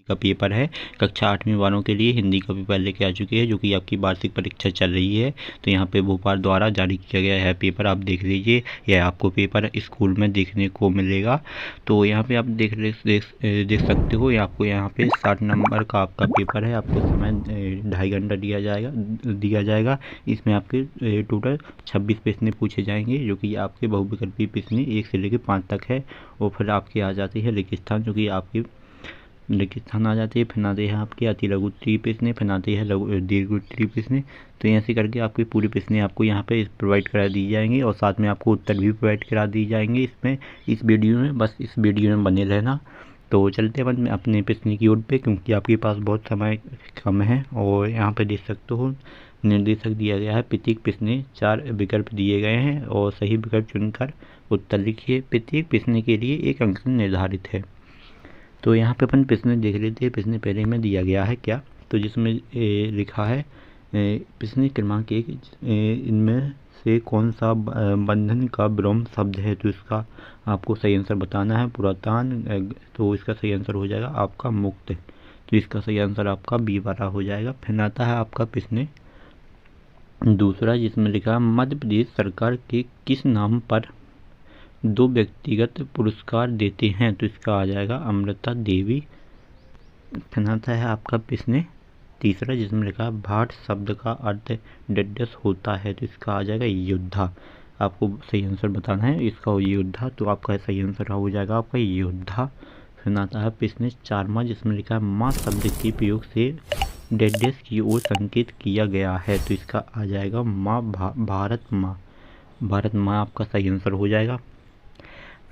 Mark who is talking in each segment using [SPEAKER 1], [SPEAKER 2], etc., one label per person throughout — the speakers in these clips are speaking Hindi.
[SPEAKER 1] का पेपर है। कक्षा 8वीं वालों के लिए हिंदी का पेपर लेके आ चुके हैं, जो कि आपकी वार्षिक परीक्षा चल रही है। तो यहाँ पे भोपाल द्वारा जारी किया गया है पेपर, आप देख लीजिए। यह आपको पेपर स्कूल में देखने को मिलेगा। तो यहाँ पे आप देख सकते हो। आपको यहाँ पे 60 नंबर का आपका पेपर है। आपको समय 2.5 घंटा दिया जाएगा। इसमें आपके टोटल 26 प्रश्न पूछे जाएंगे, जो कि आपके बहुविकल्पीय प्रश्न 1 से लेकर 5 तक है। और फिर आपके आ जाती है रेगिस्तान, जो कि आपकी रेगिस्तान आ जाती है। फिर आते हैं आपके अति लघु उत्तरीय प्रश्न, फिर आते हैं दीर्घ उत्तरीय प्रश्न। तो ऐसे करके आपकी पूरी प्रश्न आपको यहाँ पे प्रोवाइड करा दी जाएंगी, और साथ में आपको उत्तर भी प्रोवाइड करा दी जाएंगे इसमें, इस वीडियो में। बस इस वीडियो में बने रहना। तो चलते हैं अपने प्रश्न की ओर पे, क्योंकि आपके पास बहुत समय कम है। और यहाँ पे देख सकते हो निर्देशक दिया गया है। प्रत्येक प्रश्न 4 विकल्प दिए गए हैं, और सही विकल्प चुनकर उत्तर लिखिए। प्रत्येक प्रश्न के लिए 1 अंक निर्धारित है। तो यहाँ पे अपन प्रश्न देख लेते हैं। प्रश्न पहले में दिया गया है क्या, तो जिसमें लिखा है प्रश्न क्रमांक 1, इनमें से कौन सा बंधन का विलोम शब्द है। तो इसका आपको सही आंसर बताना है। पुरातान, तो इसका सही आंसर हो जाएगा आपका मुक्त। तो इसका सही आंसर आपका बी वाला हो जाएगा। फिर आता है आपका प्रश्न दूसरा, जिसमें लिखा मध्य प्रदेश सरकार के किस नाम पर 2 व्यक्तिगत पुरस्कार देते हैं। तो इसका आ जाएगा अमृता देवी। फिर आता है आपका प्रश्न तीसरा, जिसमें लिखा भाट शब्द का अर्थ डैश होता है। तो इसका आ जाएगा योद्धा। आपको सही आंसर बताना है इसका, योद्धा। तो आपका सही आंसर हो जाएगा आपका योद्धा। फिर आता है प्रश्न 4वां, जिसमें लिखा माँ शब्द के प्रयोग से डैश की ओर संकेत किया गया है। तो इसका आ जाएगा माँ, भारत माँ। भारत माँ आपका सही आंसर हो जाएगा।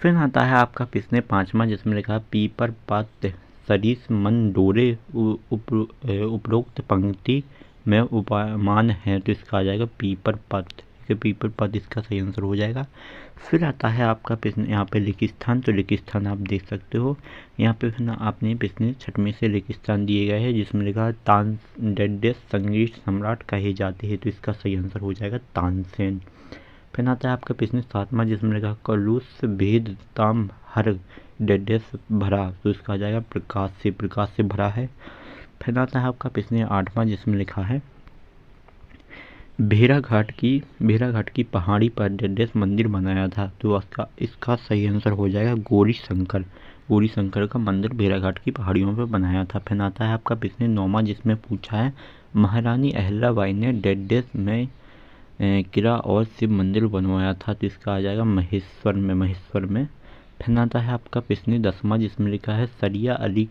[SPEAKER 1] फिर आता है आपका प्रश्न 5वां, जिसमें लिखा पीपर पात सरिस मन डोरे उपरोक्त पंक्ति में उपमान है। तो इसका आ जाएगा पीपर पत। पीपर पत इसका सही आंसर हो जाएगा। फिर आता है आपका प्रश्न यहाँ पे रेगिस्तान। तो रेगिस्तान आप देख सकते हो यहाँ पे। फिर आपने प्रश्न 6वें से रेगिस्तान दिए गए हैं, जिसमें लिखा तानसेन संगीत सम्राट कहे जाते हैं। तो इसका सही आंसर हो जाएगा तानसेन। फिर आता है आपका प्रश्न 7वां, जिसमें लिखा कलुष भेद ताम हर डैश भरा। तो इसका आ जाएगा प्रकाश से भरा है। फिर आता है आपका प्रश्न 8वां, जिसमें लिखा है भेड़ाघाट की पहाड़ी पर डैश मंदिर बनाया था। तो इसका सही आंसर हो जाएगा गौरी शंकर का मंदिर भेड़ाघाट की पहाड़ियों पर बनाया था। फिर आता है आपका प्रश्न 9वां, जिसमें पूछा है महारानी अहिल्याबाई ने डैश में किला और शिव मंदिर बनवाया था। तो इसका आ जाएगा महेश्वर में। फिर आता है आपका प्रश्न 10वां, जिसमें लिखा है सरिया अली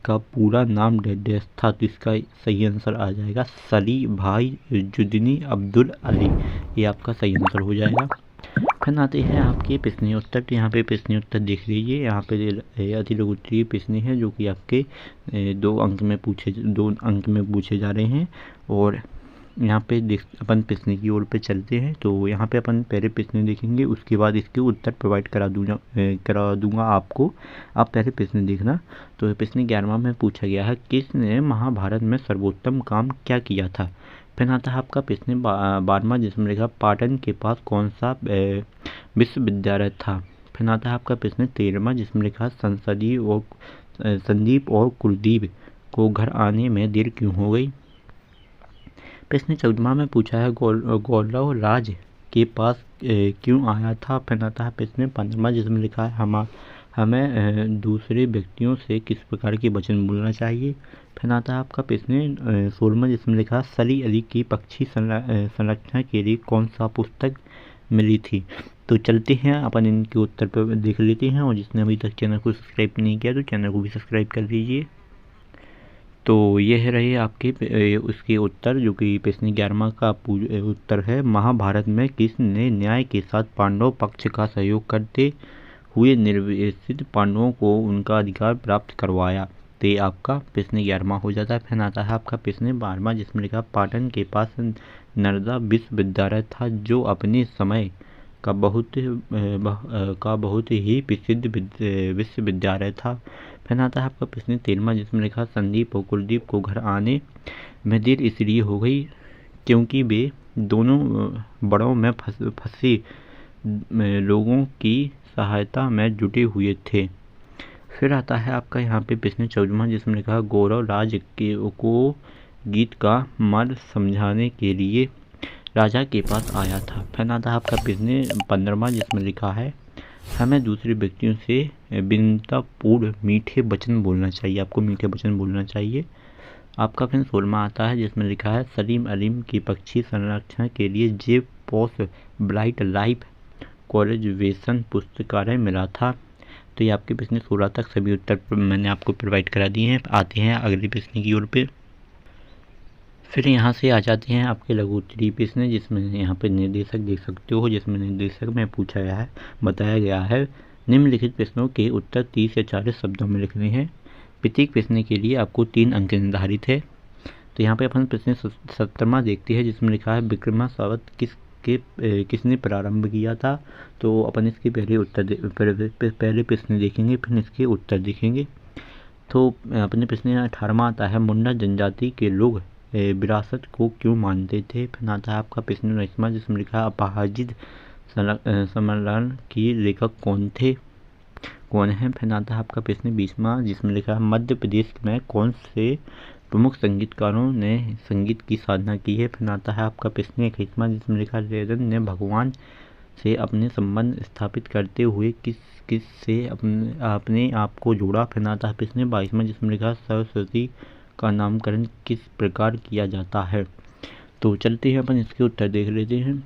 [SPEAKER 1] का पूरा नाम डैश था। तो इसका सही आंसर आ जाएगा सली भाई जुद्दीन अब्दुल अली। ये आपका सही आंसर हो जाएगा। फिर आते हैं आपके प्रश्नोत्तर। तो यहाँ पे प्रश्नोत्तर देख लीजिए। यहाँ पे अति लघु उत्तरीय प्रश्न है, जो कि आपके 2 अंक में पूछे जा रहे हैं। और यहाँ पे अपन प्रश्न की ओर पे चलते हैं। तो यहाँ पे अपन पहले प्रश्न देखेंगे, उसके बाद इसके उत्तर प्रोवाइड करा दूंगा आपको। आप पहले प्रश्न देखना। तो प्रश्न 11वां में पूछा गया है किसने महाभारत में सर्वोत्तम काम क्या किया था। फिर आता है आपका प्रश्न 12वां, जिसमें लिखा पाटन के पास कौन सा विश्वविद्यालय था। फिर आता है आपका प्रश्न 13वां, जिसमें लिखा संदीप और कुलदीप को घर आने में देर क्यों हो गई। प्रश्न 14वां में पूछा है गौरव राज के पास क्यों आया था। फिर आता है प्रश्न 15वां, जिसमें लिखा है हमें दूसरे व्यक्तियों से किस प्रकार के वचन बोलना चाहिए। फिर आता है आपका प्रश्न 16वां, जिसमें लिखा सली अली की पक्षी संरक्षण के लिए कौन सा पुस्तक मिली थी। तो चलते हैं अपन इनके उत्तर पर देख लेते हैं। और जिसने अभी तक चैनल को सब्सक्राइब नहीं किया, तो चैनल को भी सब्सक्राइब कर लीजिए। तो यह रहे आपके उसके उत्तर, जो कि प्रश्न 11वां का उत्तर है महाभारत में किसने न्याय के साथ पांडव पक्ष का सहयोग करते हुए निर्वासित पांडवों को उनका अधिकार प्राप्त करवाया। तो ये आपका प्रश्न 11वां हो जाता है। फिर आता है आपका प्रश्न 12वां, जिसमें लिखा पाटन के पास नर्मदा विश्वविद्यालय था, जो अपने समय का बहुत ही प्रसिद्ध विश्वविद्यालय था। फिर आता है आपका प्रश्न 13वां, जिसमें लिखा संदीप और कुलदीप को घर आने में देर इसलिए हो गई क्योंकि वे दोनों बड़ों में फंसे लोगों की सहायता में जुटे हुए थे। फिर आता है आपका यहाँ पे प्रश्न 14वां, जिसमें लिखा है गौरव राज के को गीत का मर्म समझाने के लिए राजा के पास आया था। फिर आता है आपका प्रश्न 15वां, जिसमें लिखा है हमें दूसरे व्यक्तियों से विनम्रतापूर्ण मीठे वचन बोलना चाहिए। आपको मीठे वचन बोलना चाहिए। आपका फिर 16वां आता है, जिसमें लिखा है सलीम अलीम की पक्षी संरक्षण के लिए जे पोस्ट ब्राइट लाइफ कॉन्जर्वेशन पुस्तकालय मिला था। तो ये आपके प्रश्न 16 तक सभी उत्तर मैंने आपको प्रोवाइड करा दिए हैं। आते हैं अगले प्रश्न की ओर पे। फिर यहाँ से आ जाते हैं आपके लघु उत्तरीय प्रश्न, जिसमें यहाँ पे निर्देशक देख सकते हो, जिसमें निर्देशक में पूछा गया है, बताया गया है निम्नलिखित प्रश्नों के उत्तर 30 या 40 शब्दों में लिखने हैं। प्रत्येक प्रश्न के लिए आपको 3 अंक निर्धारित है। तो यहाँ पे अपन प्रश्न 17वां देखते हैं, जिसमें लिखा है विक्रम संवत किसने प्रारंभ किया था। तो अपन इसके पहले प्रश्न देखेंगे, फिर इसके उत्तर देखेंगे। तो अपने प्रश्न 18वां आता है मुंडा जनजाति के लोग विरासत को क्यों मानते थे। फिर आता है आपका प्रश्न 19वां, जिसमें लिखा है अपराजित सम्मेलन की लेखक कौन है। फिर आता है आपका प्रश्न 20वां, जिसमें लिखा है मध्य प्रदेश में कौन से प्रमुख संगीतकारों ने संगीत की साधना की है। फिर आता है आपका प्रश्न 21वां, जिसमें लिखा है रेदन ने भगवान से अपने संबंध स्थापित करते हुए किस से अपने आप को जोड़ा। फिर आता है प्रश्न 22वां, जिसमें लिखा है सरस्वती का नामकरण किस प्रकार किया जाता है। तो चलते हैं अपन इसके उत्तर देख लेते हैं।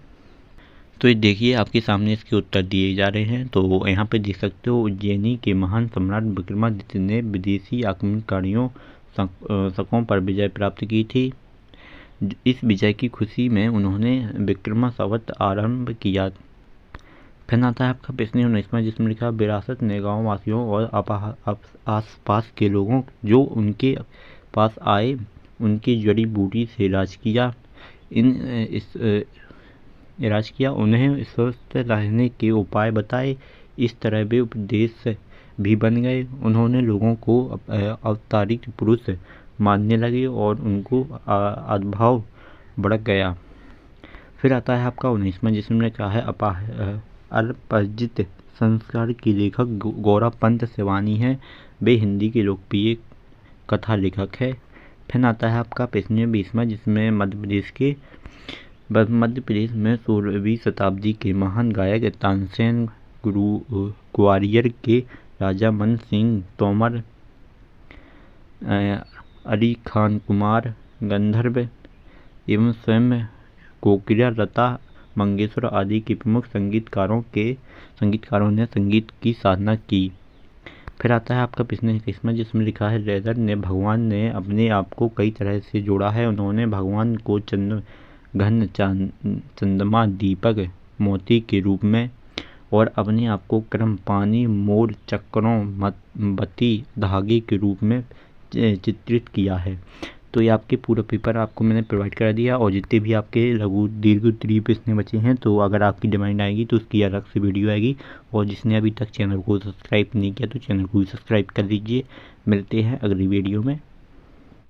[SPEAKER 1] तो ये देखिए आपके सामने इसके उत्तर दिए जा रहे हैं। तो यहाँ पे देख सकते हो उज्जैनी के महान सम्राट विक्रमादित्य ने विदेशी आक्रमणकारियों शकों पर विजय प्राप्त की थी। इस विजय की खुशी में उन्होंने विक्रम संवत आरंभ किया। फिर आता है आपका प्रश्न 19वां, जिसमें लिखा विरासत ने गाँव वासियों और आसपास के लोगों जो उनके पास आए उनकी जड़ी बूटी से इलाज किया, उन्हें स्वस्थ रहने के उपाय बताए। इस तरह वे उपदेश भी बन गए। उन्होंने लोगों को अवतारित पुरुष मानने लगे और उनको आदभाव बढ़ गया। फिर आता है आपका 19वां, जिसमें कहा है अल्पजित संस्कार की लेखक गौरव पंत सिवानी है। वे हिंदी के लोकप्रिय कथा लेखक है। फिर आता है आपका प्रश्न 20वां, जिसमें मध्य प्रदेश में 16वीं शताब्दी के महान गायक तानसेन ग्वालियर के राजा मन सिंह तोमर, अली खान कुमार गंधर्व एवं स्वयं कोकिला लता मंगेशकर आदि के प्रमुख संगीतकारों ने संगीत की साधना की। फिर आता है आपका प्रश्न 21वां, जिसमें लिखा है रेदर ने भगवान ने अपने आप को कई तरह से जोड़ा है। उन्होंने भगवान को घन चंद्रमा दीपक मोती के रूप में और अपने आप को क्रम पानी मोर चक्रों बत्ती धागे के रूप में चित्रित किया है। तो ये आपके पूरा पेपर आपको मैंने प्रोवाइड करा दिया। और जितने भी आपके लघु दीर्घ उत्तरीय प्रश्न बचे हैं, तो अगर आपकी डिमांड आएगी तो उसकी अलग से वीडियो आएगी। और जिसने अभी तक चैनल को सब्सक्राइब नहीं किया तो चैनल को भी सब्सक्राइब कर लीजिए। मिलते हैं अगली वीडियो में।